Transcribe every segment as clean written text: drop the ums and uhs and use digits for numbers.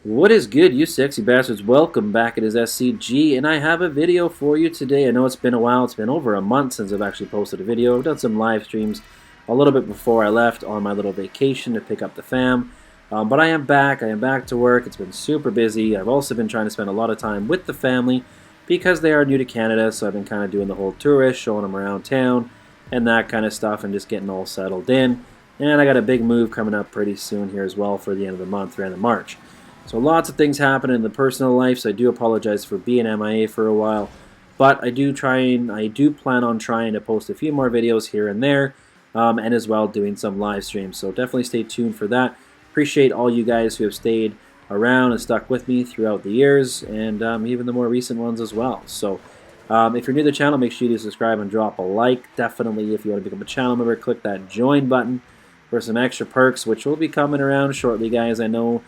What is good, you sexy bastards? Welcome back. It is SCG, and I have a video for you today. I know it's been a while. It's been over a month since I've actually posted a video. I've done some live streams a little bit before I left on my little vacation to pick up the fam. But I am back. I am back to work. It's been super busy. I've also been trying to spend a lot of time with the family because they are new to Canada, so I've been kind of doing the whole tourist, showing them around town and that kind of stuff, and just getting all settled in. And I got a big move coming up pretty soon here as well for the end of the month, the end of March. So lots of things happen in the personal life, so I do apologize for being MIA for a while. But I do plan on trying to post a few more videos here and there, and as well doing some live streams. So definitely stay tuned for that. Appreciate all you guys who have stayed around and stuck with me throughout the years, and even the more recent ones as well. So if you're new to the channel, make sure you subscribe and drop a like. Definitely, if you want to become a channel member, click that join button for some extra perks, which will be coming around shortly, guys. I know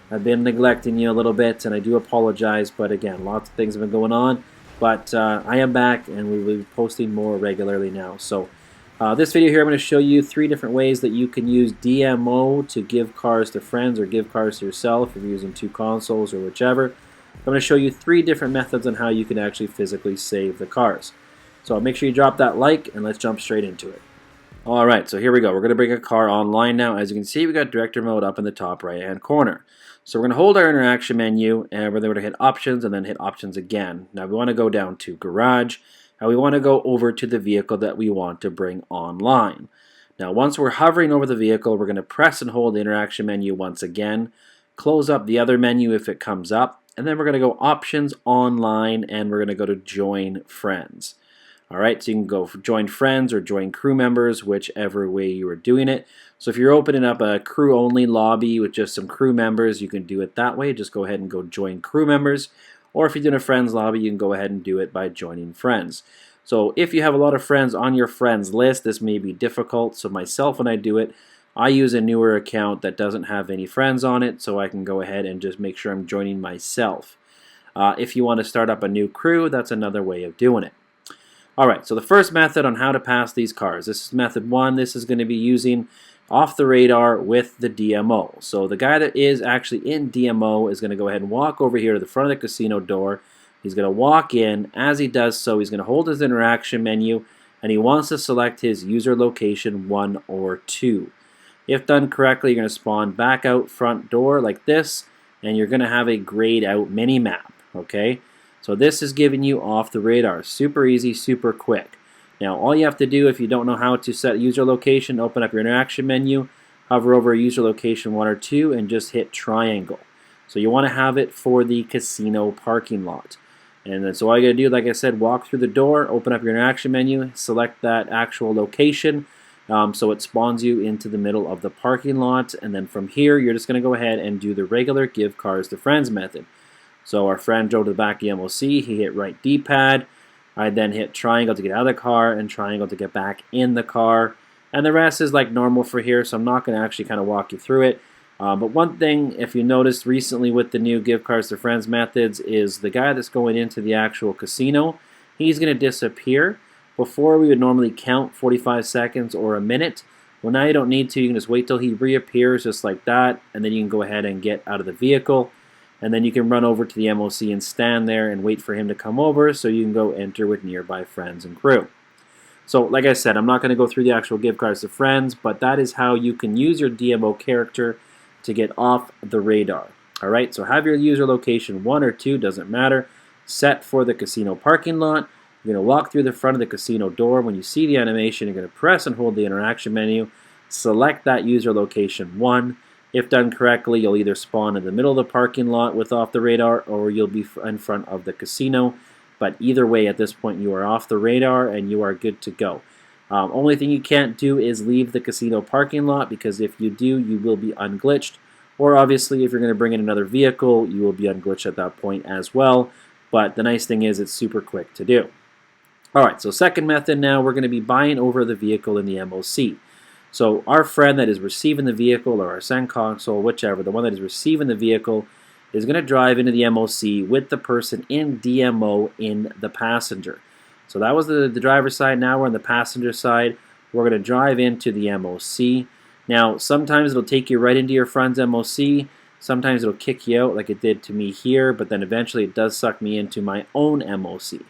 I've been neglecting you a little bit, and I do apologize, but again, lots of things have been going on. But I am back, and we will be posting more regularly now. So this video here, I'm going to show you 3 different ways that you can use DMO to give cars to friends or give cars to yourself if you're using 2 consoles or whichever. I'm going to show you 3 different methods on how you can actually physically save the cars. So make sure you drop that like, and let's jump straight into it. Alright, so here we go. We're going to bring a car online now. As you can see, we got director mode up in the top right hand corner. So we're going to hold our interaction menu, and we're going to hit options and then hit options again. Now we want to go down to garage, and we want to go over to the vehicle that we want to bring online. Now once we're hovering over the vehicle, we're going to press and hold the interaction menu once again, close up the other menu if it comes up, and then we're going to go options online, and we're going to go to join friends. Alright, so you can go for join friends or join crew members, whichever way you are doing it. So if you're opening up a crew-only lobby with just some crew members, you can do it that way. Just go ahead and go join crew members. Or if you're doing a friends lobby, you can go ahead and do it by joining friends. So if you have a lot of friends on your friends list, this may be difficult. So myself, when I do it, I use a newer account that doesn't have any friends on it, so I can go ahead and just make sure I'm joining myself. If you want to start up a new crew, that's another way of doing it. Alright, so the first method on how to pass these cars. This is method 1. This is going to be using off the radar with the DMO. So the guy that is actually in DMO is going to go ahead and walk over here to the front of the casino door. He's going to walk in. As he does so, he's going to hold his interaction menu, and he wants to select his user location 1 or 2. If done correctly, you're going to spawn back out front door like this, and you're going to have a grayed out mini map. Okay? So this is giving you off the radar. Super easy, super quick. Now all you have to do if you don't know how to set user location, open up your interaction menu, hover over user location 1 or 2, and just hit triangle. So you want to have it for the casino parking lot. And then so all you got to do, like I said, walk through the door, open up your interaction menu, select that actual location, so it spawns you into the middle of the parking lot. And then from here, you're just going to go ahead and do the regular give cars to friends method. So our friend drove to the back of the MOC, he hit right D-pad, I then hit triangle to get out of the car and triangle to get back in the car. And the rest is like normal for here, so I'm not going to actually kind of walk you through it. But one thing, if you noticed recently with the new give cars to friends methods, is the guy that's going into the actual casino, he's going to disappear. Before we would normally count 45 seconds or a minute. Well, now you don't need to, you can just wait till he reappears just like that, and then you can go ahead and get out of the vehicle. And then you can run over to the MOC and stand there and wait for him to come over so you can go enter with nearby friends and crew. So like I said, I'm not going to go through the actual gift cards to friends, but that is how you can use your DMO character to get off the radar. Alright, so have your user location 1 or 2, doesn't matter, set for the casino parking lot. You're going to walk through the front of the casino door. When you see the animation, you're going to press and hold the interaction menu, select that user location 1. If done correctly, you'll either spawn in the middle of the parking lot with off the radar, or you'll be in front of the casino. But either way, at this point, you are off the radar and you are good to go. Only thing you can't do is leave the casino parking lot, because if you do, you will be unglitched. Or obviously, if you're going to bring in another vehicle, you will be unglitched at that point as well. But the nice thing is it's super quick to do. Alright, so second method now, we're going to be buying over the vehicle in the MOC. So our friend that is receiving the vehicle, or our send console, whichever, the one that is receiving the vehicle, is going to drive into the MOC with the person in DMO in the passenger. So that was the driver's side. Now we're on the passenger side. We're going to drive into the MOC. Now sometimes it'll take you right into your friend's MOC. Sometimes it'll kick you out like it did to me here, but then eventually it does suck me into my own MOC.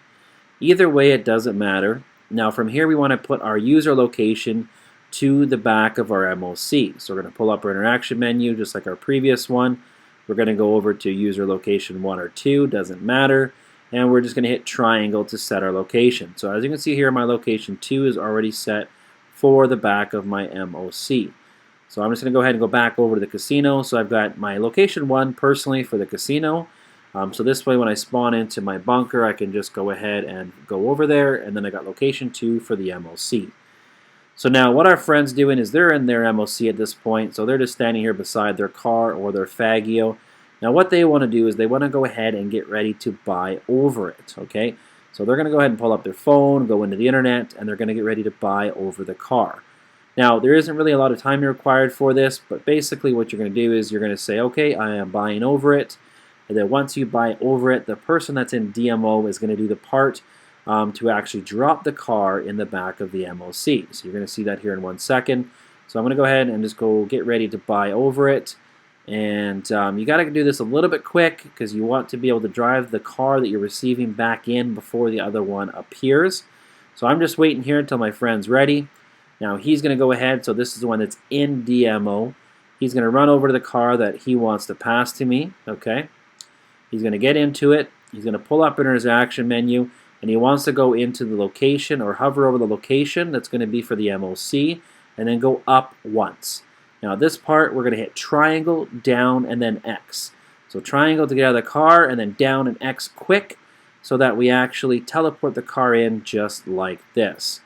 Either way, it doesn't matter. Now from here we want to put our user location to the back of our MOC. So we're going to pull up our interaction menu just like our previous one. We're going to go over to user location 1 or 2, doesn't matter. And we're just going to hit triangle to set our location. So as you can see here, my location 2 is already set for the back of my MOC. So I'm just going to go ahead and go back over to the casino. So I've got my location 1 personally for the casino. So this way when I spawn into my bunker, I can just go ahead and go over there. And then I got location 2 for the MOC. So now what our friend's doing is they're in their MOC at this point. So they're just standing here beside their car or their Faggio. Now what they want to do is they want to go ahead and get ready to buy over it. Okay, so they're going to go ahead and pull up their phone, go into the internet, and they're going to get ready to buy over the car. Now there isn't really a lot of time required for this, but basically what you're going to do is you're going to say, okay, I am buying over it. And then once you buy over it, the person that's in DMO is going to do the part to actually drop the car in the back of the MOC. So you're going to see that here in 1 second. So I'm going to go ahead and just go get ready to buy over it. And you got to do this a little bit quick because you want to be able to drive the car that you're receiving back in before the other one appears. So I'm just waiting here until my friend's ready. Now he's going to go ahead, so this is the one that's in DMO. He's going to run over to the car that he wants to pass to me. Okay. He's going to get into it. He's going to pull up in his action menu. And he wants to go into the location or hover over the location that's going to be for the MOC and then go up once. Now this part we're going to hit triangle, down, and then X. So triangle to get out of the car and then down and X quick so that we actually teleport the car in just like this.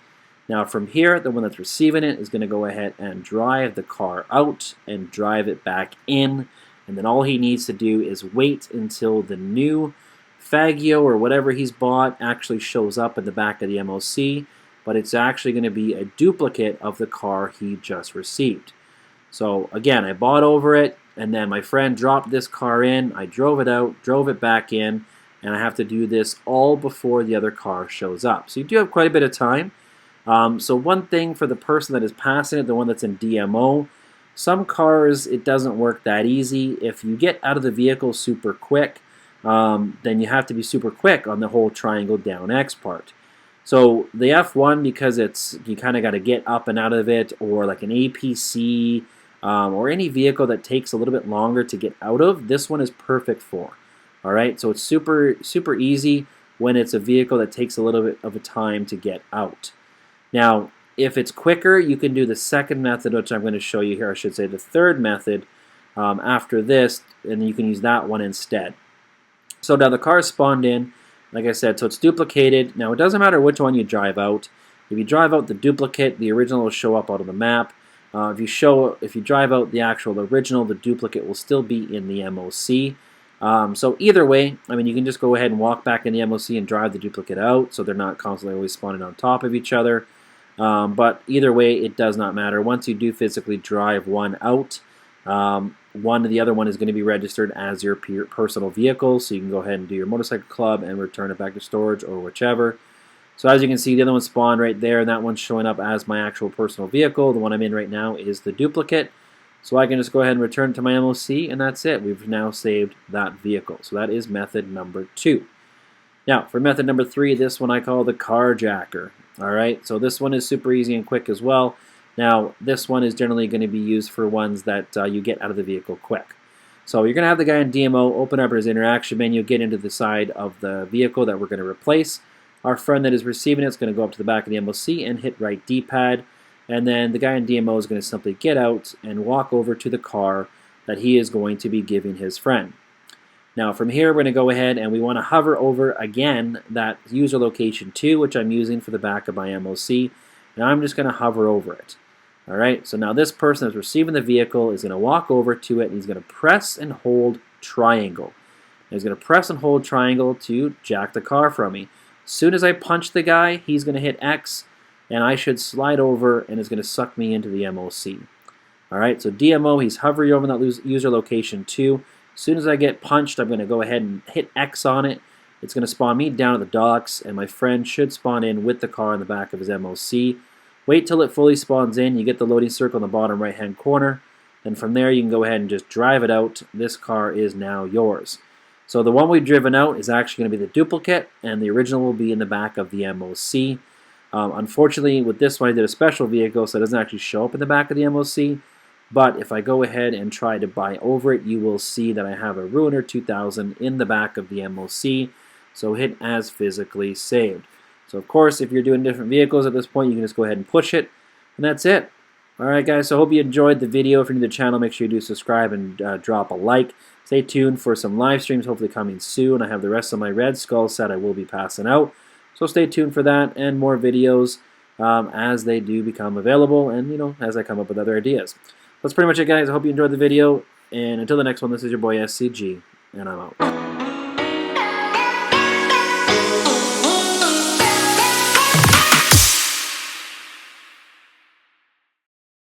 Now from here, the one that's receiving it is going to go ahead and drive the car out and drive it back in. And then all he needs to do is wait until the new Faggio or whatever he's bought actually shows up in the back of the MOC, but it's actually going to be a duplicate of the car he just received. So again, I bought over it, and then my friend dropped this car in, I drove it out, drove it back in, and I have to do this all before the other car shows up. So you do have quite a bit of time. So one thing for the person that is passing it, the one that's in DMO, some cars it doesn't work that easy. If you get out of the vehicle super quick, then you have to be super quick on the whole triangle down X part. So the F1, because you kind of got to get up and out of it, or like an APC, or any vehicle that takes a little bit longer to get out of, this one is perfect for. All right, so it's super easy when it's a vehicle that takes a little bit of a time to get out. Now, if it's quicker, you can do the second method, which I'm going to show you here. I should say the third method after this, and you can use that one instead. So now the car spawned in, like I said, so it's duplicated. Now it doesn't matter which one you drive out. If you drive out the duplicate, the original will show up out of the map. If you drive out the actual original, the duplicate will still be in the MOC. So either way, I mean, you can just go ahead and walk back in the MOC and drive the duplicate out, so they're not constantly always spawning on top of each other. But either way, it does not matter. Once you do physically drive one out, the other one is going to be registered as your personal vehicle, so you can go ahead and do your motorcycle club and return it back to storage or whichever. So as you can see, the other one spawned right there, and that one's showing up as my actual personal vehicle. The one I'm in right now is the duplicate. So I can just go ahead and return it to my MOC, and that's it. We've now saved that vehicle. So that is method number 2. Now, for method number 3, this one I call the carjacker. All right, so this one is super easy and quick as well. Now, this one is generally going to be used for ones that you get out of the vehicle quick. So you're going to have the guy in DMO open up his interaction menu, get into the side of the vehicle that we're going to replace. Our friend that is receiving it is going to go up to the back of the MOC and hit right D-pad. And then the guy in DMO is going to simply get out and walk over to the car that he is going to be giving his friend. Now from here, we're going to go ahead and we want to hover over again that user location 2, which I'm using for the back of my MOC. And I'm just going to hover over it. All right, so now this person that's receiving the vehicle is going to walk over to it, and he's going to press and hold triangle. And he's going to press and hold triangle to jack the car from me. As soon as I punch the guy, he's going to hit X, and I should slide over, and it's going to suck me into the MOC. All right, so DMO, he's hovering over that user location 2. As soon as I get punched, I'm going to go ahead and hit X on it. It's going to spawn me down at the docks, and my friend should spawn in with the car in the back of his MOC. Wait till it fully spawns in. You get the loading circle in the bottom right-hand corner. and from there you can go ahead and just drive it out. This car is now yours. So the one we've driven out is actually going to be the duplicate, and the original will be in the back of the MOC. Unfortunately, with this one I did a special vehicle, so it doesn't actually show up in the back of the MOC. But if I go ahead and try to buy over it, you will see that I have a Ruiner 2000 in the back of the MOC. So hit as physically saved. So of course, if you're doing different vehicles at this point, you can just go ahead and push it. And that's it. Alright guys, so I hope you enjoyed the video. If you're new to the channel, make sure you do subscribe and drop a like. Stay tuned for some live streams, hopefully coming soon. I have the rest of my Red Skull set I will be passing out. So stay tuned for that and more videos as they do become available and, as I come up with other ideas. That's pretty much it, guys. I hope you enjoyed the video. And until the next one, this is your boy SCG, and I'm out.